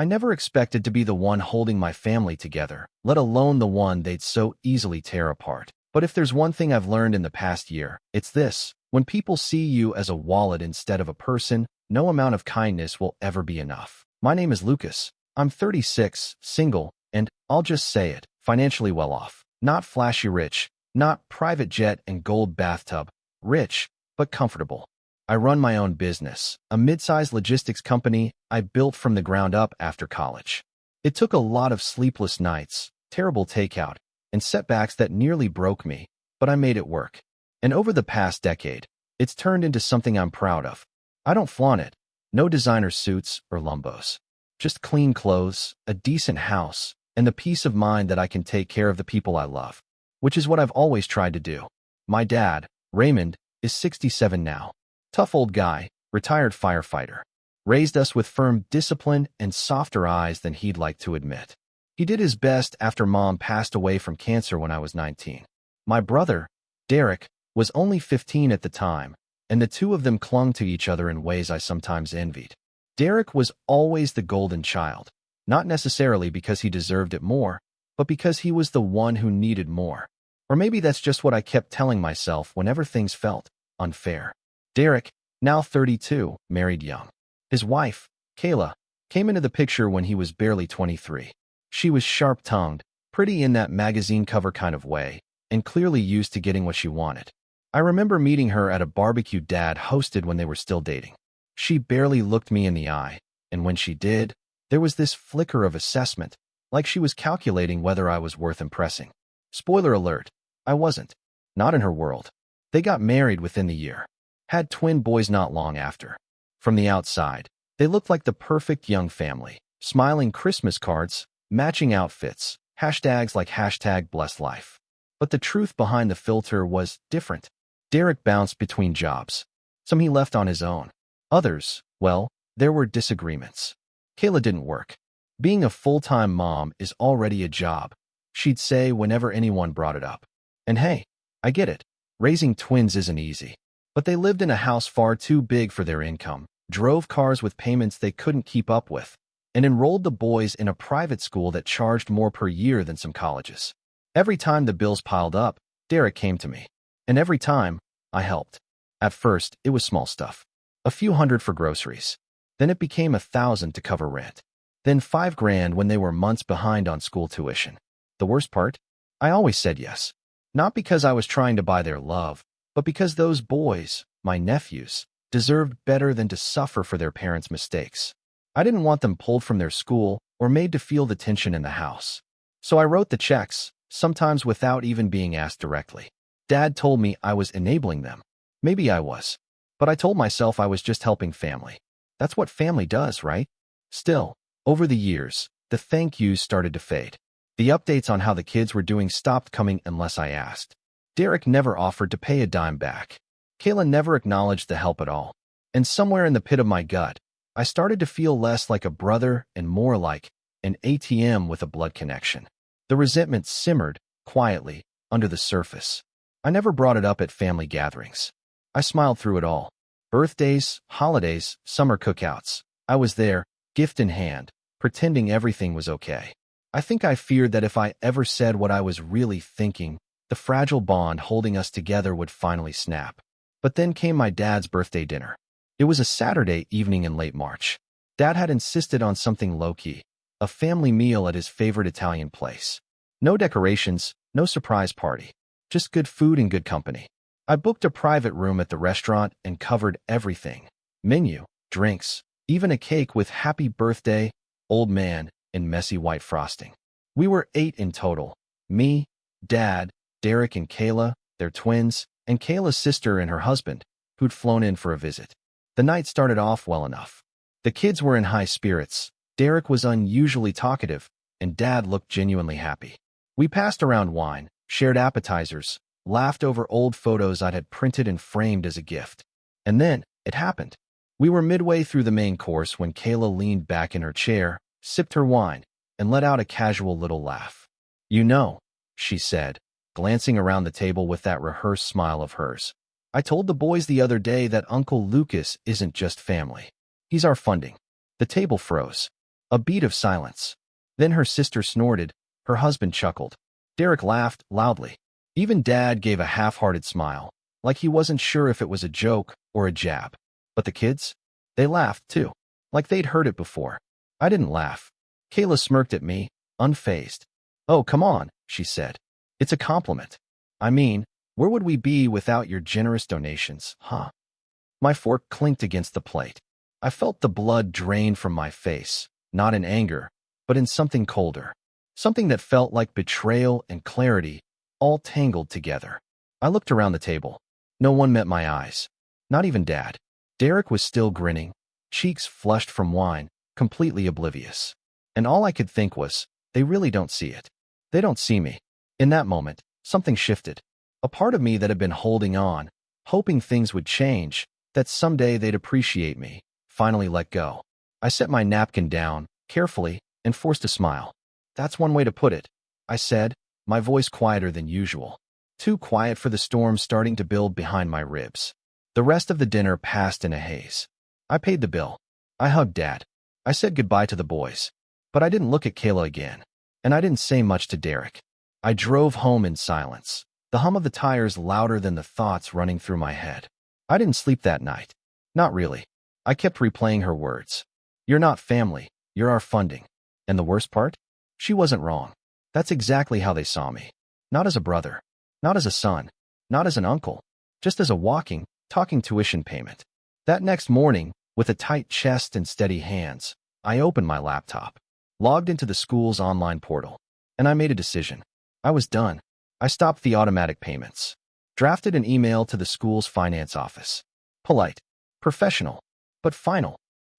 I never expected to be the one holding my family together, let alone the one they'd so easily tear apart. But if there's one thing I've learned in the past year, it's this. When people see you as a wallet instead of a person, no amount of kindness will ever be enough. My name is Lucas. I'm 36, single, and, I'll just say it, financially well off. Not flashy rich, not private jet and gold bathtub, rich, but comfortable. I run my own business, a mid-sized logistics company I built from the ground up after college. It took a lot of sleepless nights, terrible takeout, and setbacks that nearly broke me, but I made it work. And over the past decade, it's turned into something I'm proud of. I don't flaunt it. No designer suits or lumbos. Just clean clothes, a decent house, and the peace of mind that I can take care of the people I love, which is what I've always tried to do. My dad, Raymond, is 67 now. Tough old guy, retired firefighter. Raised us with firm discipline and softer eyes than he'd like to admit. He did his best after Mom passed away from cancer when I was 19. My brother, Derek, was only 15 at the time, and the two of them clung to each other in ways I sometimes envied. Derek was always the golden child, not necessarily because he deserved it more, but because he was the one who needed more. Or maybe that's just what I kept telling myself whenever things felt unfair. Derek, now 32, married young. His wife, Kayla, came into the picture when he was barely 23. She was sharp-tongued, pretty in that magazine cover kind of way, and clearly used to getting what she wanted. I remember meeting her at a barbecue Dad hosted when they were still dating. She barely looked me in the eye, and when she did, there was this flicker of assessment, like she was calculating whether I was worth impressing. Spoiler alert, I wasn't. Not in her world. They got married within the year. Had twin boys not long after. From the outside, they looked like the perfect young family. Smiling Christmas cards, matching outfits, hashtags like #BlessLife. But the truth behind the filter was different. Derek bounced between jobs. Some he left on his own. Others, well, there were disagreements. Kayla didn't work. Being a full-time mom is already a job, she'd say whenever anyone brought it up. And hey, I get it. Raising twins isn't easy. But they lived in a house far too big for their income, drove cars with payments they couldn't keep up with, and enrolled the boys in a private school that charged more per year than some colleges. Every time the bills piled up, Derek came to me. And every time, I helped. At first, it was small stuff. A few hundred for groceries. Then it became 1,000 to cover rent. Then $5,000 when they were months behind on school tuition. The worst part? I always said yes. Not because I was trying to buy their love, but because those boys, my nephews, deserved better than to suffer for their parents' mistakes. I didn't want them pulled from their school or made to feel the tension in the house. So I wrote the checks, sometimes without even being asked directly. Dad told me I was enabling them. Maybe I was. But I told myself I was just helping family. That's what family does, right? Still, over the years, the thank yous started to fade. The updates on how the kids were doing stopped coming unless I asked. Derek never offered to pay a dime back. Kayla never acknowledged the help at all. And somewhere in the pit of my gut, I started to feel less like a brother and more like an ATM with a blood connection. The resentment simmered, quietly, under the surface. I never brought it up at family gatherings. I smiled through it all. Birthdays, holidays, summer cookouts. I was there, gift in hand, pretending everything was okay. I think I feared that if I ever said what I was really thinking, the fragile bond holding us together would finally snap. But then came my dad's birthday dinner. It was a Saturday evening in late March. Dad had insisted on something low-key, a family meal at his favorite Italian place. No decorations, no surprise party. Just good food and good company. I booked a private room at the restaurant and covered everything. Menu, drinks, even a cake with happy birthday, old man, and messy white frosting. We were 8 in total. Me, Dad, Derek and Kayla, their twins, and Kayla's sister and her husband, who'd flown in for a visit. The night started off well enough. The kids were in high spirits. Derek was unusually talkative, and Dad looked genuinely happy. We passed around wine, shared appetizers, laughed over old photos I'd had printed and framed as a gift. And then, it happened. We were midway through the main course when Kayla leaned back in her chair, sipped her wine, and let out a casual little laugh. "You know," she said, glancing around the table with that rehearsed smile of hers. "I told the boys the other day that Uncle Lucas isn't just family. He's our funding." The table froze. A beat of silence. Then her sister snorted. Her husband chuckled. Derek laughed loudly. Even Dad gave a half-hearted smile, like he wasn't sure if it was a joke or a jab. But the kids? They laughed, too, like they'd heard it before. I didn't laugh. Kayla smirked at me, unfazed. "Oh, come on," she said. "It's a compliment. I mean, where would we be without your generous donations, huh?" My fork clinked against the plate. I felt the blood drain from my face, not in anger, but in something colder. Something that felt like betrayal and clarity, all tangled together. I looked around the table. No one met my eyes. Not even Dad. Derek was still grinning, cheeks flushed from wine, completely oblivious. And all I could think was, they really don't see it. They don't see me. In that moment, something shifted. A part of me that had been holding on, hoping things would change, that someday they'd appreciate me, finally let go. I set my napkin down, carefully, and forced a smile. "That's one way to put it," I said, my voice quieter than usual. Too quiet for the storm starting to build behind my ribs. The rest of the dinner passed in a haze. I paid the bill. I hugged Dad. I said goodbye to the boys. But I didn't look at Kayla again. And I didn't say much to Derek. I drove home in silence, the hum of the tires louder than the thoughts running through my head. I didn't sleep that night. Not really. I kept replaying her words. "You're not family. You're our funding." And the worst part? She wasn't wrong. That's exactly how they saw me. Not as a brother. Not as a son. Not as an uncle. Just as a walking, talking tuition payment. That next morning, with a tight chest and steady hands, I opened my laptop, logged into the school's online portal, and I made a decision. I was done. I stopped the automatic payments. Drafted an email to the school's finance office. Polite. Professional. But final.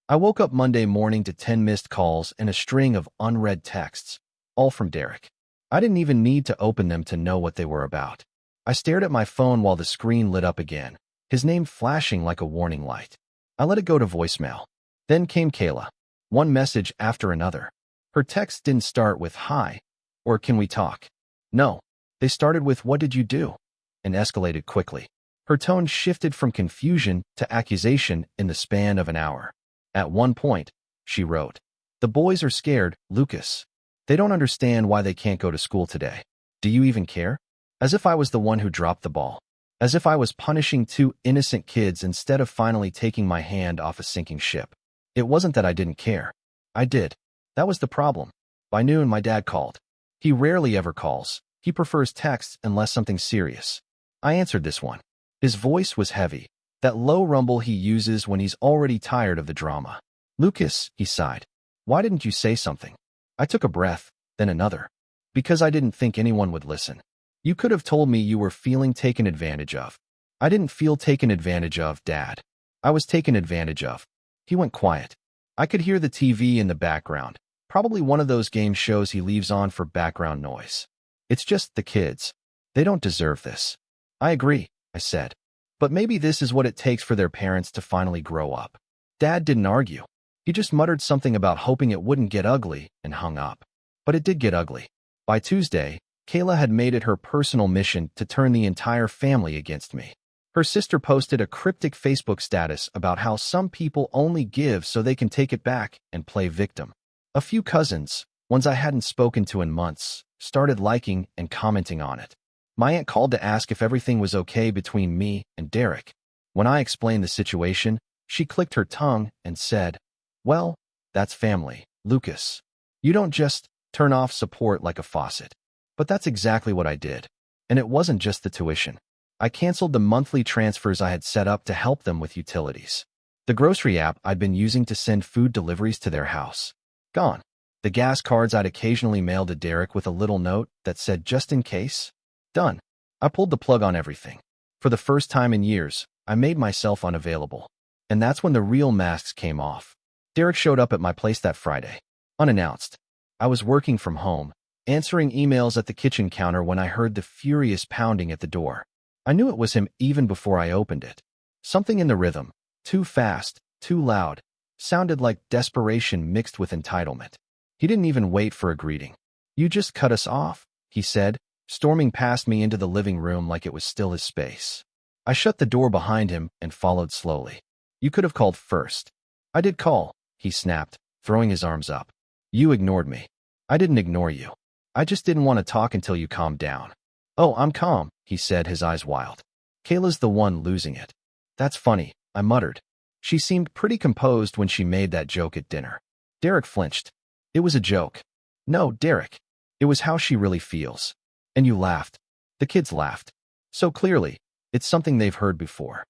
I woke up Monday morning to 10 missed calls and a string of unread texts, all from Derek. I didn't even need to open them to know what they were about. I stared at my phone while the screen lit up again, his name flashing like a warning light. I let it go to voicemail. Then came Kayla. One message after another. Her texts didn't start with "Hi" or "Can we talk?" No, they started with "What did you do?" and escalated quickly. Her tone shifted from confusion to accusation in the span of an hour. At one point, she wrote, "The boys are scared, Lucas. They don't understand why they can't go to school today. Do you even care?" As if I was the one who dropped the ball. As if I was punishing two innocent kids instead of finally taking my hand off a sinking ship. It wasn't that I didn't care. I did. That was the problem. By noon, my dad called. He rarely ever calls. He prefers texts unless something serious. I answered this one. His voice was heavy, that low rumble he uses when he's already tired of the drama. "Lucas," he sighed. "Why didn't you say something?" I took a breath, then another. "Because I didn't think anyone would listen. You could have told me you were feeling taken advantage of." "I didn't feel taken advantage of, Dad. I was taken advantage of." He went quiet. I could hear the TV in the background, probably one of those game shows he leaves on for background noise. "It's just the kids. They don't deserve this." "I agree," I said. "But maybe this is what it takes for their parents to finally grow up." Dad didn't argue. He just muttered something about hoping it wouldn't get ugly and hung up. But it did get ugly. By Tuesday, Kayla had made it her personal mission to turn the entire family against me. Her sister posted a cryptic Facebook status about how some people only give so they can take it back and play victim. A few cousins, ones I hadn't spoken to in months, started liking and commenting on it. My aunt called to ask if everything was okay between me and Derek. When I explained the situation, she clicked her tongue and said, "Well, that's family, Lucas. You don't just turn off support like a faucet." But that's exactly what I did. And it wasn't just the tuition. I canceled the monthly transfers I had set up to help them with utilities. The grocery app I'd been using to send food deliveries to their house. Gone. The gas cards I'd occasionally mail to Derek with a little note that said "just in case." Done. I pulled the plug on everything. For the first time in years, I made myself unavailable. And that's when the real masks came off. Derek showed up at my place that Friday. Unannounced. I was working from home, answering emails at the kitchen counter when I heard the furious pounding at the door. I knew it was him even before I opened it. Something in the rhythm, too fast, too loud, sounded like desperation mixed with entitlement. He didn't even wait for a greeting. "You just cut us off," he said, storming past me into the living room like it was still his space. I shut the door behind him and followed slowly. "You could have called first." "I did call," he snapped, throwing his arms up. You ignored me. I didn't ignore you. I just didn't want to talk until you calmed down. Oh, I'm calm, he said, his eyes wild. Kayla's the one losing it. That's funny, I muttered. She seemed pretty composed when she made that joke at dinner. Derek flinched. It was a joke. No, Derek. It was how she really feels. And you laughed. The kids laughed. So clearly, it's something they've heard before.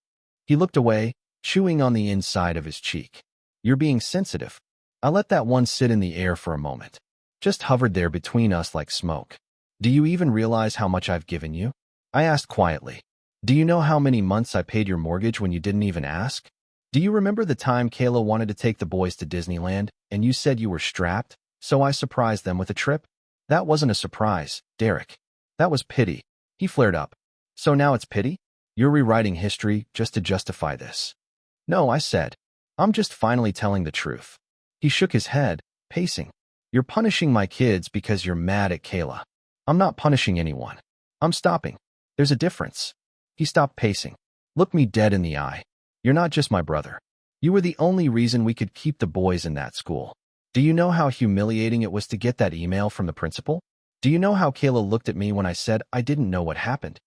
He looked away, chewing on the inside of his cheek. You're being sensitive. I let that one sit in the air for a moment. Just hovered there between us like smoke. Do you even realize how much I've given you? I asked quietly. Do you know how many months I paid your mortgage when you didn't even ask? Do you remember the time Kayla wanted to take the boys to Disneyland and you said you were strapped, so I surprised them with a trip? That wasn't a surprise, Derek. That was pity. He flared up. So now it's pity? You're rewriting history just to justify this. No, I said. I'm just finally telling the truth. He shook his head, pacing. You're punishing my kids because you're mad at Kayla. I'm not punishing anyone. I'm stopping. There's a difference. He stopped pacing. Looked me dead in the eye. You're not just my brother. You were the only reason we could keep the boys in that school. Do you know how humiliating it was to get that email from the principal? Do you know how Kayla looked at me when I said I didn't know what happened?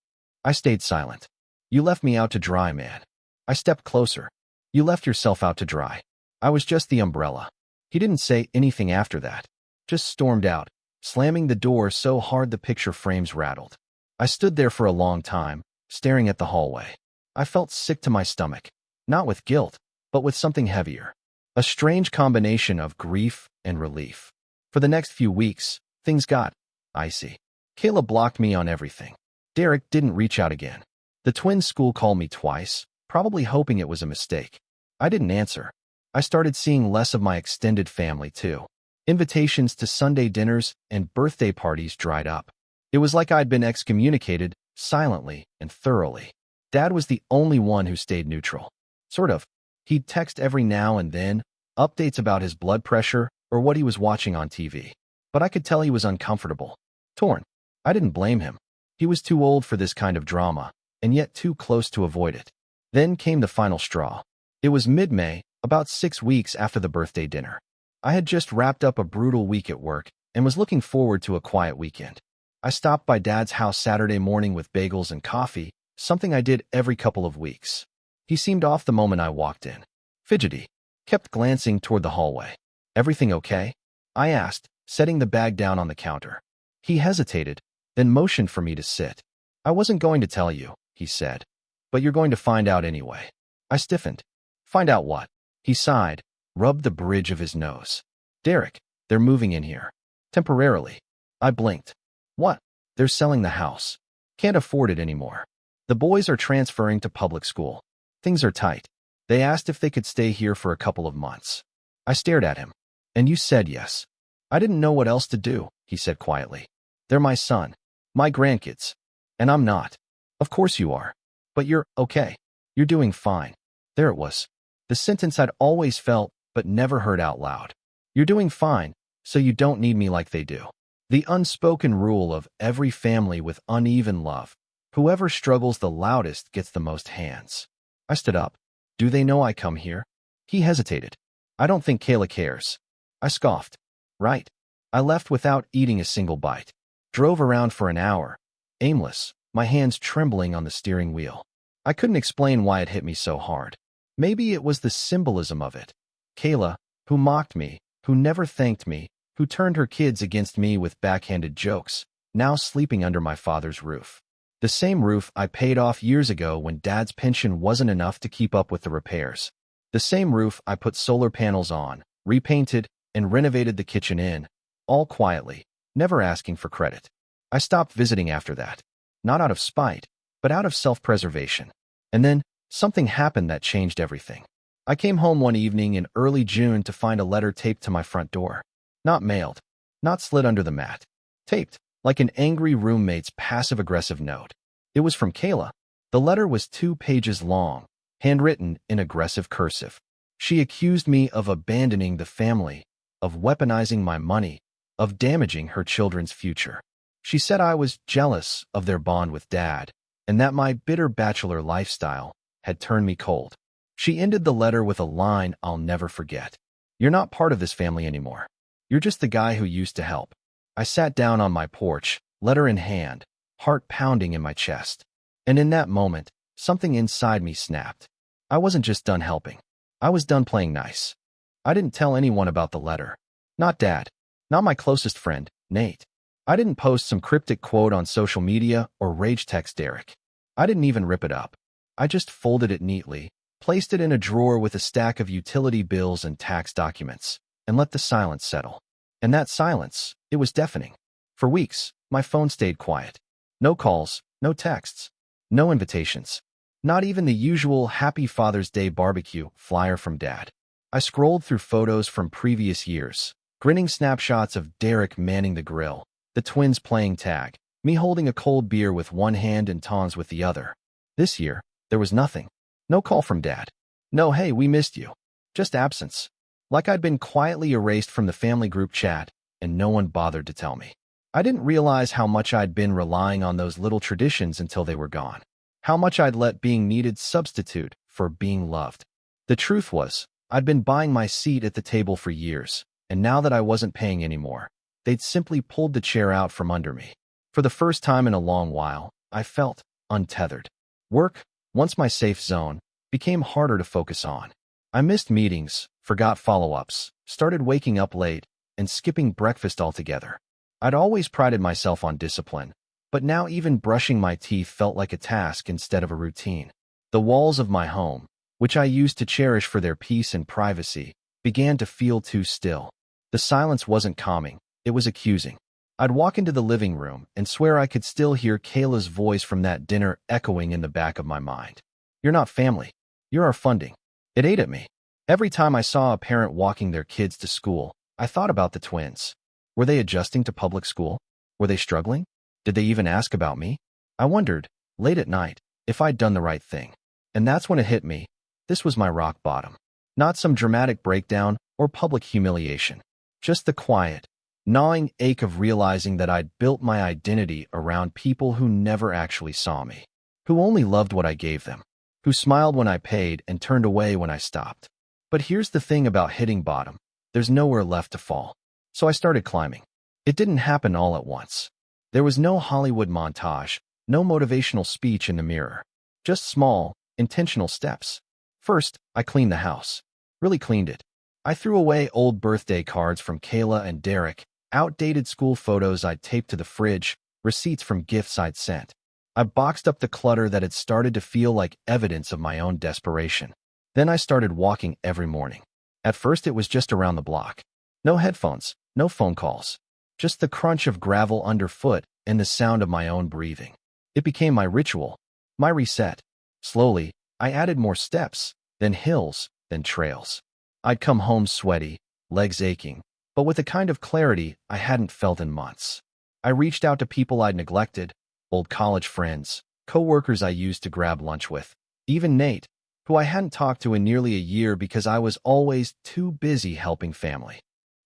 I stayed silent. You left me out to dry, man. I stepped closer. You left yourself out to dry. I was just the umbrella. He didn't say anything after that. Just stormed out, slamming the door so hard the picture frames rattled. I stood there for a long time, staring at the hallway. I felt sick to my stomach, not with guilt, but with something heavier. A strange combination of grief and relief. For the next few weeks, things got icy. Kayla blocked me on everything. Derek didn't reach out again. The twins' school called me twice, probably hoping it was a mistake. I didn't answer. I started seeing less of my extended family, too. Invitations to Sunday dinners and birthday parties dried up. It was like I'd been excommunicated, silently and thoroughly. Dad was the only one who stayed neutral. Sort of. He'd text every now and then, updates about his blood pressure or what he was watching on TV. But I could tell he was uncomfortable. Torn. I didn't blame him. He was too old for this kind of drama, and yet too close to avoid it. Then came the final straw. It was mid-May, about 6 weeks after the birthday dinner. I had just wrapped up a brutal week at work and was looking forward to a quiet weekend. I stopped by Dad's house Saturday morning with bagels and coffee, something I did every couple of weeks. He seemed off the moment I walked in. Fidgety. Kept glancing toward the hallway. Everything okay? I asked, setting the bag down on the counter. He hesitated, then motioned for me to sit. I wasn't going to tell you, he said. But you're going to find out anyway. I stiffened. Find out what? He sighed, rubbed the bridge of his nose. Derek, they're moving in here. Temporarily. I blinked. What? They're selling the house. Can't afford it anymore. The boys are transferring to public school. Things are tight. They asked if they could stay here for a couple of months. I stared at him. And you said yes. I didn't know what else to do, he said quietly. They're my son. My grandkids. And I'm not. Of course you are. But you're okay. You're doing fine. There it was. The sentence I'd always felt, but never heard out loud. You're doing fine, so you don't need me like they do. The unspoken rule of every family with uneven love. Whoever struggles the loudest gets the most hands. I stood up. Do they know I come here? He hesitated. I don't think Kayla cares. I scoffed. Right. I left without eating a single bite. Drove around for an hour. Aimless, my hands trembling on the steering wheel. I couldn't explain why it hit me so hard. Maybe it was the symbolism of it. Kayla, who mocked me, who never thanked me, who turned her kids against me with backhanded jokes, now sleeping under my father's roof. The same roof I paid off years ago when Dad's pension wasn't enough to keep up with the repairs. The same roof I put solar panels on, repainted, and renovated the kitchen in, all quietly, never asking for credit. I stopped visiting after that. Not out of spite, but out of self-preservation. And then, something happened that changed everything. I came home one evening in early June to find a letter taped to my front door. Not mailed. Not slid under the mat. Taped, like an angry roommate's passive-aggressive note. It was from Kayla. The letter was 2 pages long, handwritten in aggressive cursive. She accused me of abandoning the family, of weaponizing my money, of damaging her children's future. She said I was jealous of their bond with Dad, and that my bitter bachelor lifestyle had turned me cold. She ended the letter with a line I'll never forget. You're not part of this family anymore. You're just the guy who used to help. I sat down on my porch, letter in hand, heart pounding in my chest. And in that moment, something inside me snapped. I wasn't just done helping. I was done playing nice. I didn't tell anyone about the letter. Not Dad. Not my closest friend, Nate. I didn't post some cryptic quote on social media or rage text Derek. I didn't even rip it up. I just folded it neatly, placed it in a drawer with a stack of utility bills and tax documents, and let the silence settle. And that silence, it was deafening. For weeks, my phone stayed quiet. No calls, no texts, no invitations. Not even the usual Happy Father's Day barbecue flyer from Dad. I scrolled through photos from previous years, grinning snapshots of Derek manning the grill, the twins playing tag, me holding a cold beer with one hand and Tons with the other. This year, there was nothing. No call from Dad. No, hey, we missed you. Just absence. Like I'd been quietly erased from the family group chat, and no one bothered to tell me. I didn't realize how much I'd been relying on those little traditions until they were gone. How much I'd let being needed substitute for being loved. The truth was, I'd been buying my seat at the table for years, and now that I wasn't paying anymore, they'd simply pulled the chair out from under me. For the first time in a long while, I felt untethered. Work, once my safe zone, became harder to focus on. I missed meetings, forgot follow-ups, started waking up late, and skipping breakfast altogether. I'd always prided myself on discipline, but now even brushing my teeth felt like a task instead of a routine. The walls of my home, which I used to cherish for their peace and privacy, began to feel too still. The silence wasn't calming, it was accusing. I'd walk into the living room and swear I could still hear Kayla's voice from that dinner echoing in the back of my mind. You're not family. You're our funding. It ate at me. Every time I saw a parent walking their kids to school, I thought about the twins. Were they adjusting to public school? Were they struggling? Did they even ask about me? I wondered, late at night, if I'd done the right thing. And that's when it hit me. This was my rock bottom. Not some dramatic breakdown or public humiliation. Just the quiet, gnawing ache of realizing that I'd built my identity around people who never actually saw me, who only loved what I gave them, who smiled when I paid and turned away when I stopped. But here's the thing about hitting bottom. There's nowhere left to fall. So I started climbing. It didn't happen all at once. There was no Hollywood montage, no motivational speech in the mirror. Just small, intentional steps. First, I cleaned the house. Really cleaned it. I threw away old birthday cards from Kayla and Derek, outdated school photos I'd taped to the fridge, receipts from gifts I'd sent. I boxed up the clutter that had started to feel like evidence of my own desperation. Then I started walking every morning. At first it was just around the block. No headphones, no phone calls. Just the crunch of gravel underfoot and the sound of my own breathing. It became my ritual, my reset. Slowly, I added more steps, then hills, then trails. I'd come home sweaty, legs aching, but with a kind of clarity I hadn't felt in months. I reached out to people I'd neglected, old college friends, co-workers I used to grab lunch with, even Nate, who I hadn't talked to in nearly a year because I was always too busy helping family.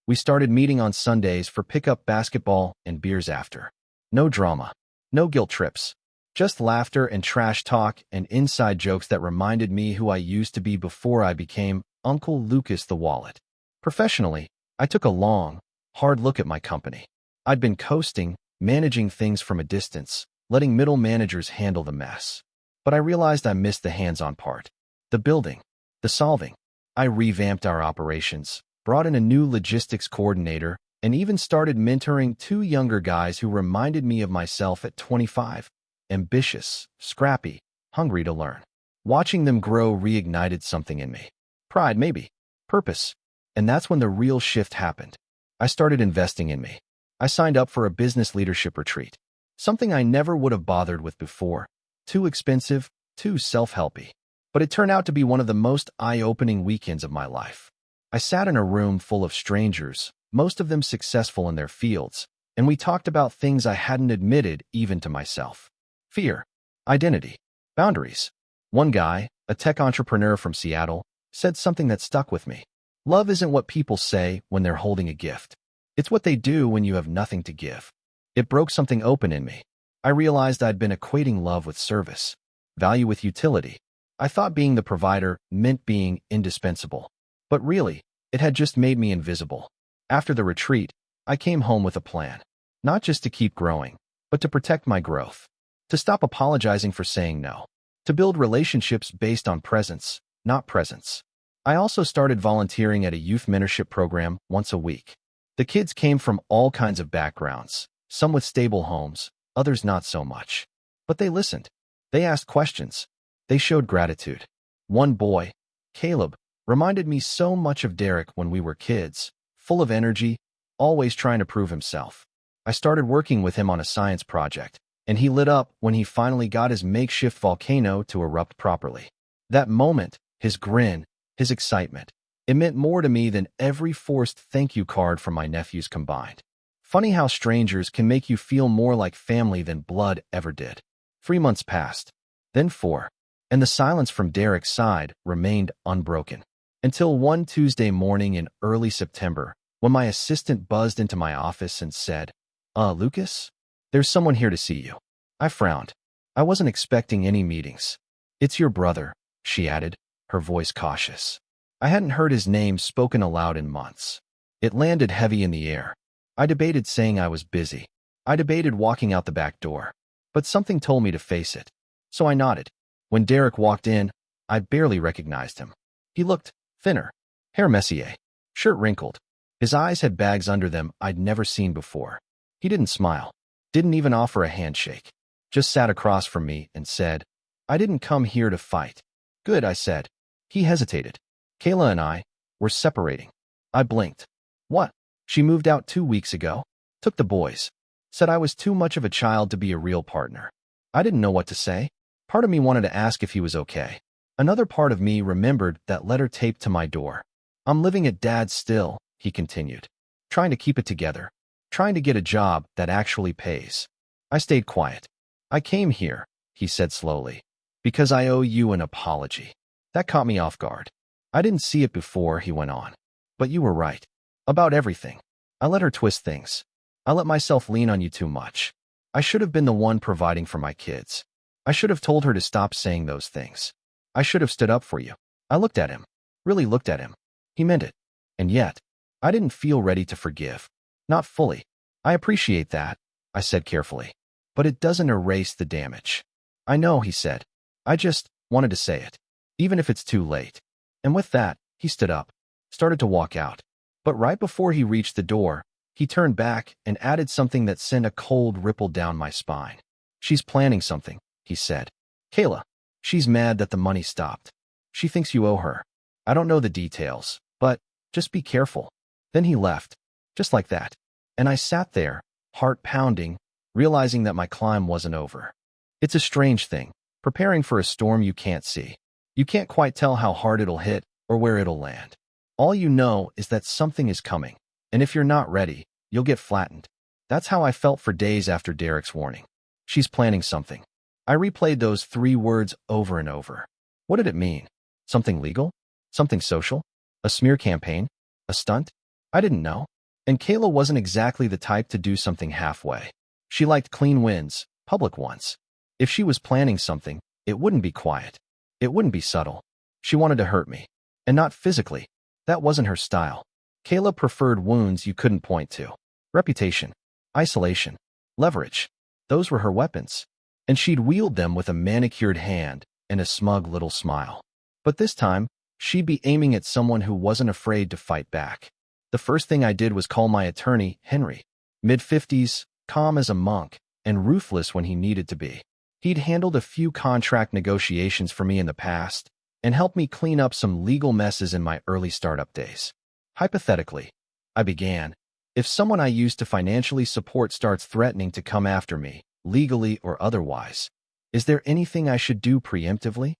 We started meeting on Sundays for pickup basketball and beers after. No drama, no guilt trips, just laughter and trash talk and inside jokes that reminded me who I used to be before I became Uncle Lucas the Wallet. Professionally, I took a long, hard look at my company. I'd been coasting, managing things from a distance, letting middle managers handle the mess. But I realized I missed the hands-on part. The building, the solving. I revamped our operations, brought in a new logistics coordinator, and even started mentoring two younger guys who reminded me of myself at 25. Ambitious, scrappy, hungry to learn. Watching them grow reignited something in me. Pride, maybe. Purpose. And that's when the real shift happened. I started investing in me. I signed up for a business leadership retreat. Something I never would have bothered with before. Too expensive, too self-helpy. But it turned out to be one of the most eye-opening weekends of my life. I sat in a room full of strangers, most of them successful in their fields, and we talked about things I hadn't admitted even to myself. Fear, identity, boundaries. One guy, a tech entrepreneur from Seattle, said something that stuck with me. Love isn't what people say when they're holding a gift. It's what they do when you have nothing to give. It broke something open in me. I realized I'd been equating love with service, value with utility. I thought being the provider meant being indispensable. But really, it had just made me invisible. After the retreat, I came home with a plan. Not just to keep growing, but to protect my growth. To stop apologizing for saying no. To build relationships based on presence, not presence. I also started volunteering at a youth mentorship program once a week. The kids came from all kinds of backgrounds, some with stable homes, others not so much. But they listened. They asked questions. They showed gratitude. One boy, Caleb, reminded me so much of Derek when we were kids, full of energy, always trying to prove himself. I started working with him on a science project, and he lit up when he finally got his makeshift volcano to erupt properly. That moment, his grin, his excitement, it meant more to me than every forced thank you card from my nephews combined. Funny how strangers can make you feel more like family than blood ever did. 3 months passed, then 4, and the silence from Derek's side remained unbroken. Until one Tuesday morning in early September, when my assistant buzzed into my office and said, Lucas? There's someone here to see you." I frowned. I wasn't expecting any meetings. "It's your brother," she added, her voice cautious. I hadn't heard his name spoken aloud in months. It landed heavy in the air. I debated saying I was busy. I debated walking out the back door. But something told me to face it. So I nodded. When Derek walked in, I barely recognized him. He looked thinner, hair messier, shirt wrinkled. His eyes had bags under them I'd never seen before. He didn't smile, didn't even offer a handshake, just sat across from me and said, "I didn't come here to fight." "Good," I said. He hesitated. "Kayla and I, we're separating." I blinked. "What?" "She moved out 2 weeks ago, took the boys, said I was too much of a child to be a real partner." I didn't know what to say. Part of me wanted to ask if he was okay. Another part of me remembered that letter taped to my door. "I'm living at Dad's still," he continued, "trying to keep it together, trying to get a job that actually pays." I stayed quiet. "I came here," he said slowly, "because I owe you an apology." That caught me off guard. "I didn't see it before," he went on. "But you were right. About everything. I let her twist things. I let myself lean on you too much. I should have been the one providing for my kids. I should have told her to stop saying those things. I should have stood up for you." I looked at him, really looked at him. He meant it. And yet, I didn't feel ready to forgive. Not fully. "I appreciate that," I said carefully. "But it doesn't erase the damage." "I know," he said. "I just wanted to say it, even if it's too late." And with that, he stood up, started to walk out. But right before he reached the door, he turned back and added something that sent a cold ripple down my spine. "She's planning something," he said. "Kayla, she's mad that the money stopped. She thinks you owe her. I don't know the details, but just be careful." Then he left, just like that. And I sat there, heart pounding, realizing that my climb wasn't over. It's a strange thing, preparing for a storm you can't see. You can't quite tell how hard it'll hit or where it'll land. All you know is that something is coming, and if you're not ready, you'll get flattened. That's how I felt for days after Derek's warning. She's planning something. I replayed those 3 words over and over. What did it mean? Something legal? Something social? A smear campaign? A stunt? I didn't know. And Kayla wasn't exactly the type to do something halfway. She liked clean wins, public ones. If she was planning something, it wouldn't be quiet. It wouldn't be subtle. She wanted to hurt me. And not physically. That wasn't her style. Kayla preferred wounds you couldn't point to. Reputation, isolation, leverage. Those were her weapons. And she'd wield them with a manicured hand and a smug little smile. But this time, she'd be aiming at someone who wasn't afraid to fight back. The first thing I did was call my attorney, Henry. Mid-50s, calm as a monk, and ruthless when he needed to be. He'd handled a few contract negotiations for me in the past, and helped me clean up some legal messes in my early startup days. Hypothetically, I began, if someone I used to financially support starts threatening to come after me, legally or otherwise, is there anything I should do preemptively?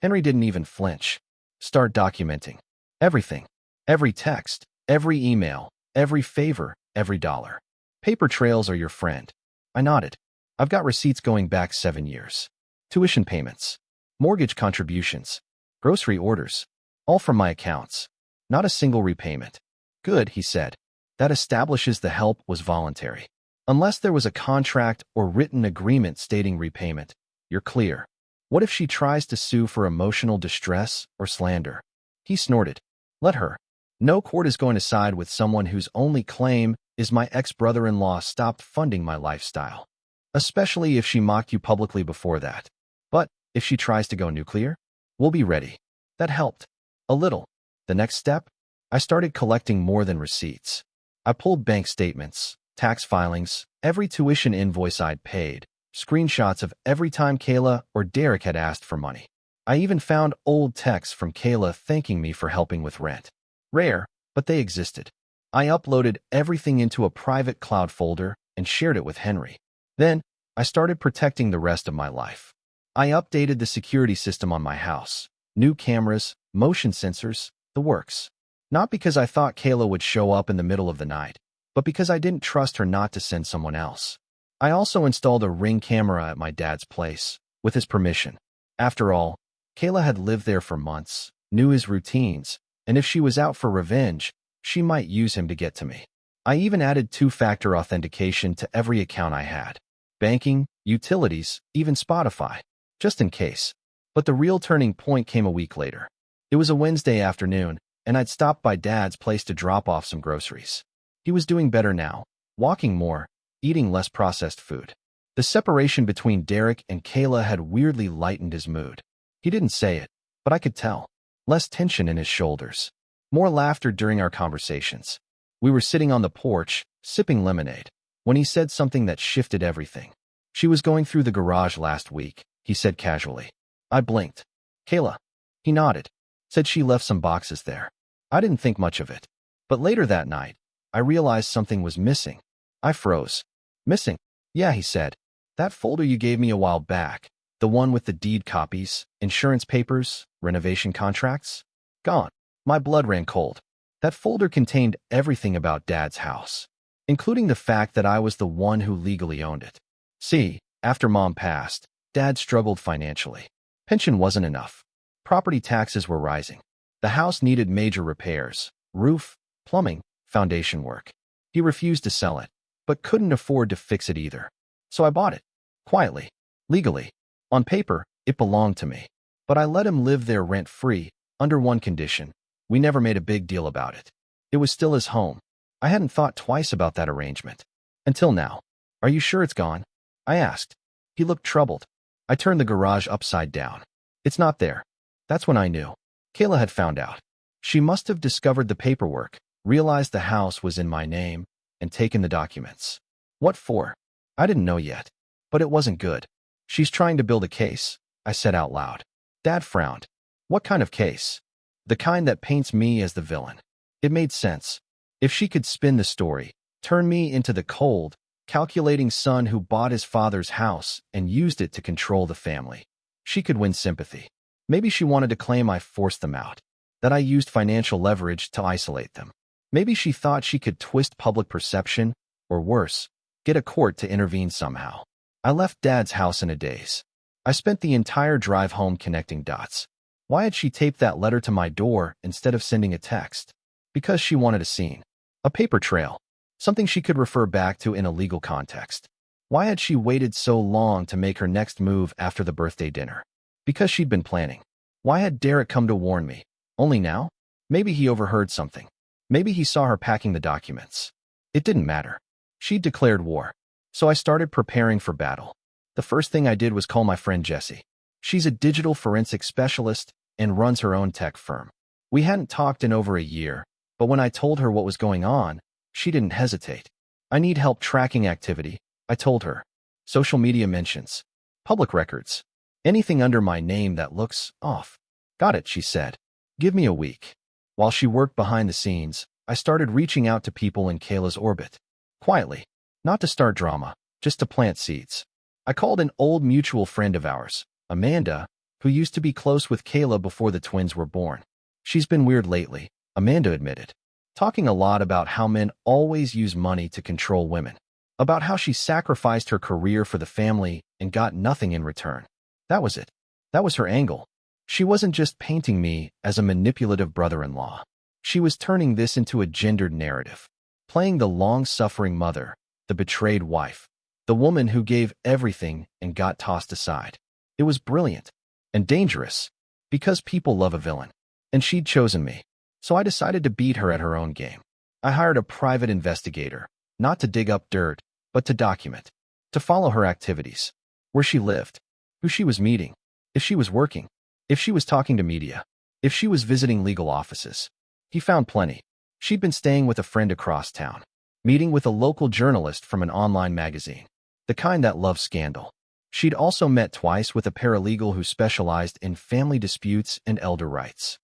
Henry didn't even flinch. Start documenting. Everything. Every text, every email, every favor, every dollar. Paper trails are your friend. I nodded. I've got receipts going back 7 years. Tuition payments, mortgage contributions, grocery orders, all from my accounts. Not a single repayment. Good, he said. That establishes the help was voluntary. Unless there was a contract or written agreement stating repayment, you're clear. What if she tries to sue for emotional distress or slander? He snorted. Let her. No court is going to side with someone whose only claim is my ex-brother-in-law stopped funding my lifestyle. Especially if she mocked you publicly before that. But if she tries to go nuclear, we'll be ready. That helped. A little. The next step? I started collecting more than receipts. I pulled bank statements, tax filings, every tuition invoice I'd paid, screenshots of every time Kayla or Derek had asked for money. I even found old texts from Kayla thanking me for helping with rent. Rare, but they existed. I uploaded everything into a private cloud folder and shared it with Henry. Then, I started protecting the rest of my life. I updated the security system on my house. New cameras, motion sensors, the works. Not because I thought Kayla would show up in the middle of the night, but because I didn't trust her not to send someone else. I also installed a Ring camera at my dad's place, with his permission. After all, Kayla had lived there for months, knew his routines, and if she was out for revenge, she might use him to get to me. I even added two-factor authentication to every account I had. Banking, utilities, even Spotify, just in case. But the real turning point came a week later. It was a Wednesday afternoon, and I'd stopped by Dad's place to drop off some groceries. He was doing better now, walking more, eating less processed food. The separation between Derek and Kayla had weirdly lightened his mood. He didn't say it, but I could tell. Less tension in his shoulders. More laughter during our conversations. We were sitting on the porch, sipping lemonade, when he said something that shifted everything. She was going through the garage last week, he said casually. I blinked. Kayla. He nodded. Said she left some boxes there. I didn't think much of it. But later that night, I realized something was missing. I froze. Missing? Yeah, he said. That folder you gave me a while back, the one with the deed copies, insurance papers, renovation contracts? Gone. My blood ran cold. That folder contained everything about Dad's house, including the fact that I was the one who legally owned it. See, after Mom passed, Dad struggled financially. Pension wasn't enough. Property taxes were rising. The house needed major repairs, roof, plumbing, foundation work. He refused to sell it, but couldn't afford to fix it either. So I bought it. Quietly. Legally. On paper, it belonged to me. But I let him live there rent-free, under one condition. We never made a big deal about it. It was still his home. I hadn't thought twice about that arrangement. Until now. Are you sure it's gone? I asked. He looked troubled. I turned the garage upside down. It's not there. That's when I knew. Kayla had found out. She must have discovered the paperwork, realized the house was in my name, and taken the documents. What for? I didn't know yet. But it wasn't good. She's trying to build a case, I said out loud. Dad frowned. What kind of case? The kind that paints me as the villain. It made sense. If she could spin the story, turn me into the cold, calculating son who bought his father's house and used it to control the family, she could win sympathy. Maybe she wanted to claim I forced them out, that I used financial leverage to isolate them. Maybe she thought she could twist public perception, or worse, get a court to intervene somehow. I left Dad's house in a daze. I spent the entire drive home connecting dots. Why had she taped that letter to my door instead of sending a text? Because she wanted a scene. A paper trail. Something she could refer back to in a legal context. Why had she waited so long to make her next move after the birthday dinner? Because she'd been planning. Why had Derek come to warn me? Only now? Maybe he overheard something. Maybe he saw her packing the documents. It didn't matter. She'd declared war. So I started preparing for battle. The first thing I did was call my friend Jessie. She's a digital forensic specialist and runs her own tech firm. We hadn't talked in over a year, but when I told her what was going on, she didn't hesitate. I need help tracking activity, I told her. Social media mentions. Public records. Anything under my name that looks off. Got it, she said. Give me a week. While she worked behind the scenes, I started reaching out to people in Kayla's orbit. Quietly. Not to start drama, just to plant seeds. I called an old mutual friend of ours, Amanda, who used to be close with Kayla before the twins were born. She's been weird lately, Amanda admitted. Talking a lot about how men always use money to control women. About how she sacrificed her career for the family and got nothing in return. That was it. That was her angle. She wasn't just painting me as a manipulative brother-in-law. She was turning this into a gendered narrative. Playing the long-suffering mother, the betrayed wife, the woman who gave everything and got tossed aside. It was brilliant. And dangerous. Because people love a villain. And she'd chosen me. So I decided to beat her at her own game. I hired a private investigator, not to dig up dirt, but to document, to follow her activities, where she lived, who she was meeting, if she was working, if she was talking to media, if she was visiting legal offices. He found plenty. She'd been staying with a friend across town, meeting with a local journalist from an online magazine, the kind that loves scandal. She'd also met twice with a paralegal who specialized in family disputes and elder rights.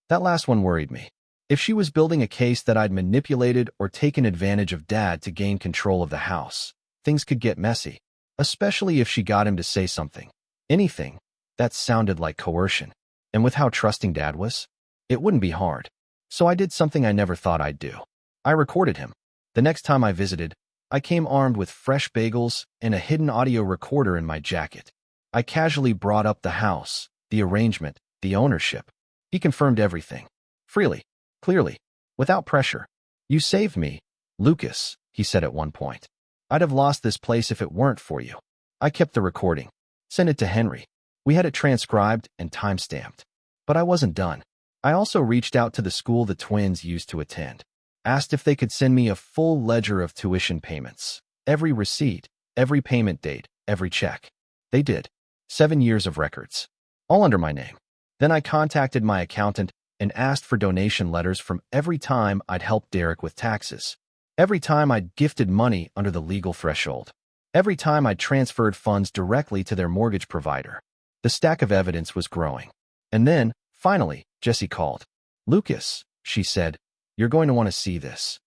That last one worried me. If she was building a case that I'd manipulated or taken advantage of Dad to gain control of the house, things could get messy, especially if she got him to say something, anything, that sounded like coercion. And with how trusting Dad was, it wouldn't be hard. So I did something I never thought I'd do. I recorded him. The next time I visited, I came armed with fresh bagels and a hidden audio recorder in my jacket. I casually brought up the house, the arrangement, the ownership. He confirmed everything. Freely, clearly, without pressure. "You saved me, Lucas," he said at one point. "I'd have lost this place if it weren't for you." I kept the recording, sent it to Henry. We had it transcribed and time-stamped. But I wasn't done. I also reached out to the school the twins used to attend, asked if they could send me a full ledger of tuition payments, every receipt, every payment date, every check. They did. 7 years of records, all under my name. Then I contacted my accountant and asked for donation letters from every time I'd helped Derek with taxes, every time I'd gifted money under the legal threshold, every time I'd transferred funds directly to their mortgage provider. The stack of evidence was growing. And then, finally, Jessie called. "Lucas," she said, "you're going to want to see this."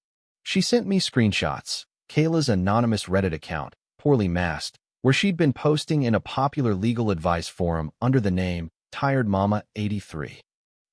She sent me screenshots, Kayla's anonymous Reddit account, poorly masked, where she'd been posting in a popular legal advice forum under the name Tired Mama 83.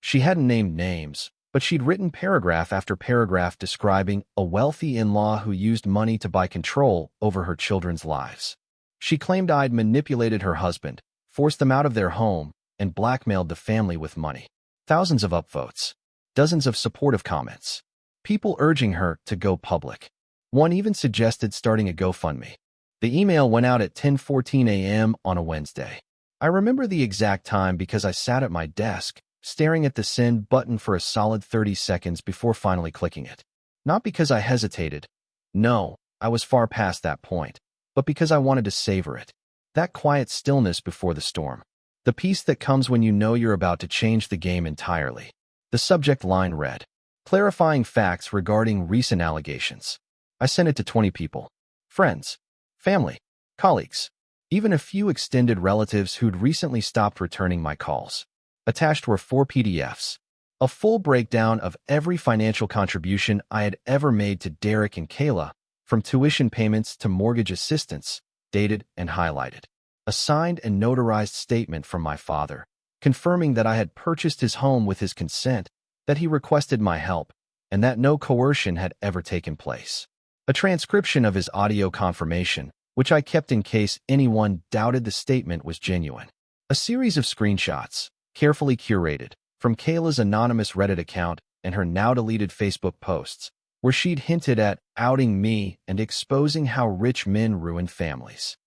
She hadn't named names, but she'd written paragraph after paragraph describing a wealthy in-law who used money to buy control over her children's lives. She claimed I'd manipulated her husband, forced them out of their home, and blackmailed the family with money. Thousands of upvotes, dozens of supportive comments, people urging her to go public. One even suggested starting a GoFundMe. The email went out at 10:14 a.m. on a Wednesday. I remember the exact time because I sat at my desk, staring at the send button for a solid 30 seconds before finally clicking it. Not because I hesitated. No, I was far past that point, but because I wanted to savor it. That quiet stillness before the storm. The peace that comes when you know you're about to change the game entirely. The subject line read, "Clarifying facts regarding recent allegations." I sent it to 20 people. Friends, family, colleagues, even a few extended relatives who'd recently stopped returning my calls. Attached were 4 PDFs, a full breakdown of every financial contribution I had ever made to Derek and Kayla, from tuition payments to mortgage assistance, dated and highlighted. A signed and notarized statement from my father, confirming that I had purchased his home with his consent, that he requested my help, and that no coercion had ever taken place. A transcription of his audio confirmation, which I kept in case anyone doubted the statement was genuine. A series of screenshots, carefully curated, from Kayla's anonymous Reddit account and her now-deleted Facebook posts, where she'd hinted at outing me and exposing how rich men ruin families.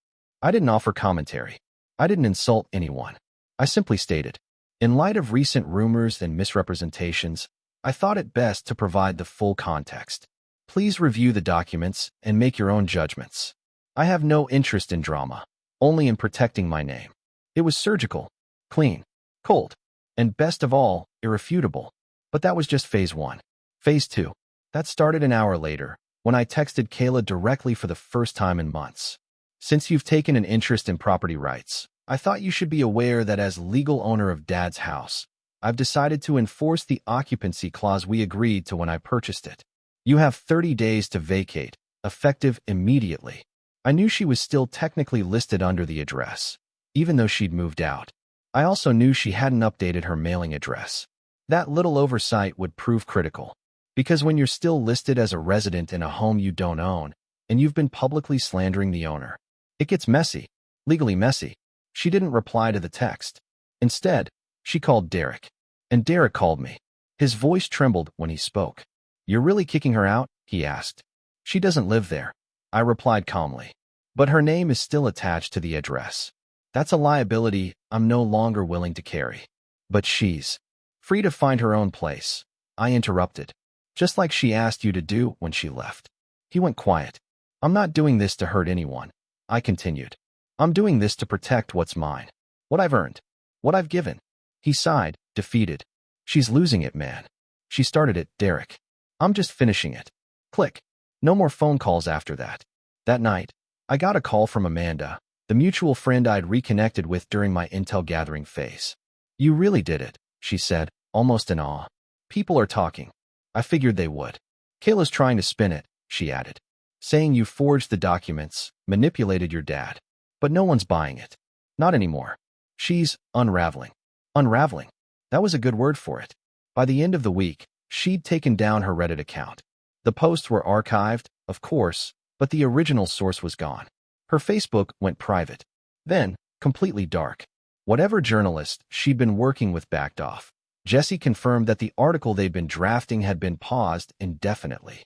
I didn't offer commentary. I didn't insult anyone. I simply stated, in light of recent rumors and misrepresentations, I thought it best to provide the full context. Please review the documents and make your own judgments. I have no interest in drama, only in protecting my name. It was surgical, clean, cold, and best of all, irrefutable. But that was just phase 1. Phase 2. That started an hour later, when I texted Kayla directly for the first time in months. "Since you've taken an interest in property rights, I thought you should be aware that as legal owner of Dad's house, I've decided to enforce the occupancy clause we agreed to when I purchased it. You have 30 days to vacate, effective immediately." I knew she was still technically listed under the address, even though she'd moved out. I also knew she hadn't updated her mailing address. That little oversight would prove critical, because when you're still listed as a resident in a home you don't own, and you've been publicly slandering the owner, it gets messy, legally messy. She didn't reply to the text. Instead, she called Derek. And Derek called me. His voice trembled when he spoke. "You're really kicking her out?" he asked. "She doesn't live there," I replied calmly. "But her name is still attached to the address. That's a liability I'm no longer willing to carry. But she's free to find her own place. I interrupted. Just like she asked you to do when she left. He went quiet. I'm not doing this to hurt anyone. I continued. I'm doing this to protect what's mine. What I've earned. What I've given. He sighed, defeated. She's losing it, man. She started it, Derek. I'm just finishing it. Click. No more phone calls after that. That night, I got a call from Amanda, the mutual friend I'd reconnected with during my intel gathering phase. You really did it, she said, almost in awe. People are talking. I figured they would. Kayla's trying to spin it, she added, saying you forged the documents, manipulated your dad. But no one's buying it. Not anymore. She's unraveling. Unraveling. That was a good word for it. By the end of the week, she'd taken down her Reddit account. The posts were archived, of course, but the original source was gone. Her Facebook went private. Then, completely dark. Whatever journalist she'd been working with backed off. Jesse confirmed that the article they'd been drafting had been paused indefinitely.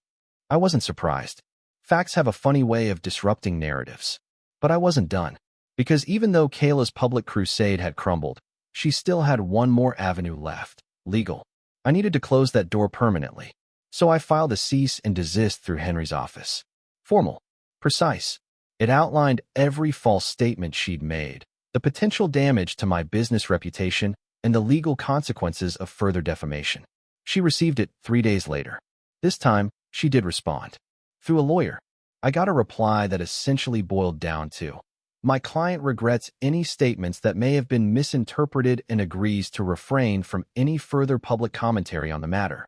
I wasn't surprised. Facts have a funny way of disrupting narratives. But I wasn't done. Because even though Kayla's public crusade had crumbled, she still had one more avenue left. Legal. I needed to close that door permanently. So I filed a cease and desist through Henry's office. Formal. Precise. It outlined every false statement she'd made, the potential damage to my business reputation, and the legal consequences of further defamation. She received it 3 days later. This time, she did respond. Through a lawyer. I got a reply that essentially boiled down to, my client regrets any statements that may have been misinterpreted and agrees to refrain from any further public commentary on the matter.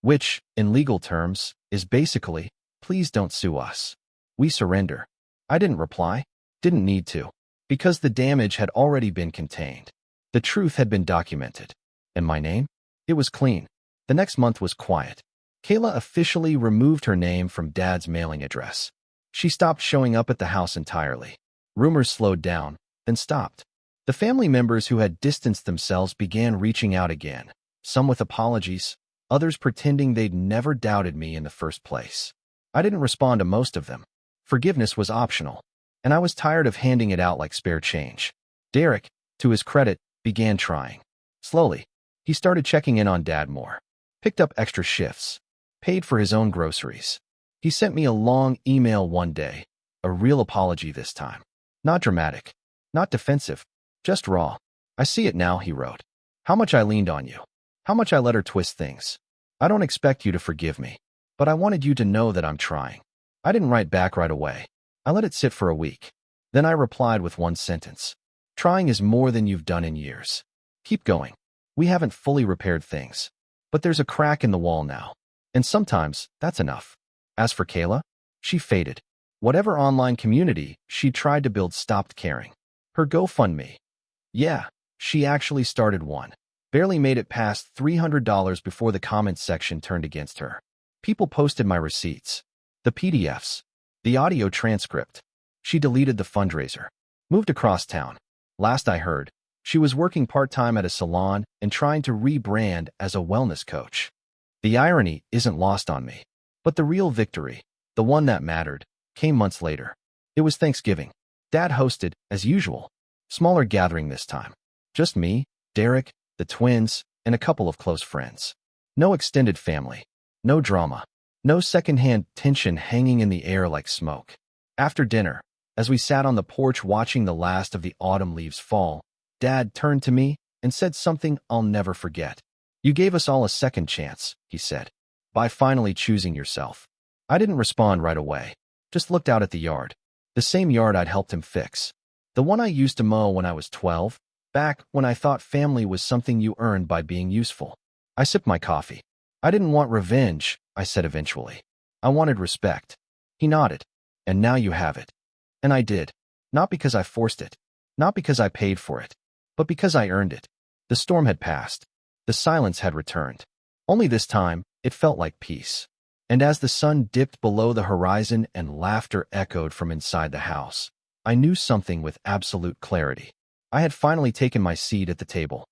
Which, in legal terms, is basically, please don't sue us. We surrender. I didn't reply. Didn't need to. Because the damage had already been contained. The truth had been documented. And my name? It was clean. The next month was quiet. Kayla officially removed her name from Dad's mailing address. She stopped showing up at the house entirely. Rumors slowed down, then stopped. The family members who had distanced themselves began reaching out again, some with apologies, others pretending they'd never doubted me in the first place. I didn't respond to most of them. Forgiveness was optional, and I was tired of handing it out like spare change. Derek, to his credit, began trying. Slowly, he started checking in on Dad more, picked up extra shifts, paid for his own groceries. He sent me a long email one day, a real apology this time. Not dramatic, not defensive, just raw. I see it now, he wrote. How much I leaned on you. How much I let her twist things. I don't expect you to forgive me, but I wanted you to know that I'm trying. I didn't write back right away. I let it sit for a week. Then I replied with one sentence. Trying is more than you've done in years. Keep going. We haven't fully repaired things. But there's a crack in the wall now. And sometimes, that's enough. As for Kayla, she faded. Whatever online community she tried to build stopped caring. Her GoFundMe. Yeah, she actually started one. Barely made it past $300 before the comments section turned against her. People posted my receipts. The PDFs. The audio transcript. She deleted the fundraiser. Moved across town. Last I heard, she was working part-time at a salon and trying to rebrand as a wellness coach. The irony isn't lost on me. But the real victory, the one that mattered, came months later. It was Thanksgiving. Dad hosted, as usual. Smaller gathering this time. Just me, Derek, the twins, and a couple of close friends. No extended family. No drama. No secondhand tension hanging in the air like smoke. After dinner, as we sat on the porch watching the last of the autumn leaves fall, Dad turned to me and said something I'll never forget. You gave us all a second chance, he said, by finally choosing yourself. I didn't respond right away. Just looked out at the yard. The same yard I'd helped him fix. The one I used to mow when I was 12, back when I thought family was something you earned by being useful. I sipped my coffee. I didn't want revenge, I said eventually. I wanted respect. He nodded. And now you have it. And I did. Not because I forced it. Not because I paid for it. But because I earned it. The storm had passed. The silence had returned. Only this time, it felt like peace. And as the sun dipped below the horizon and laughter echoed from inside the house, I knew something with absolute clarity. I had finally taken my seat at the table.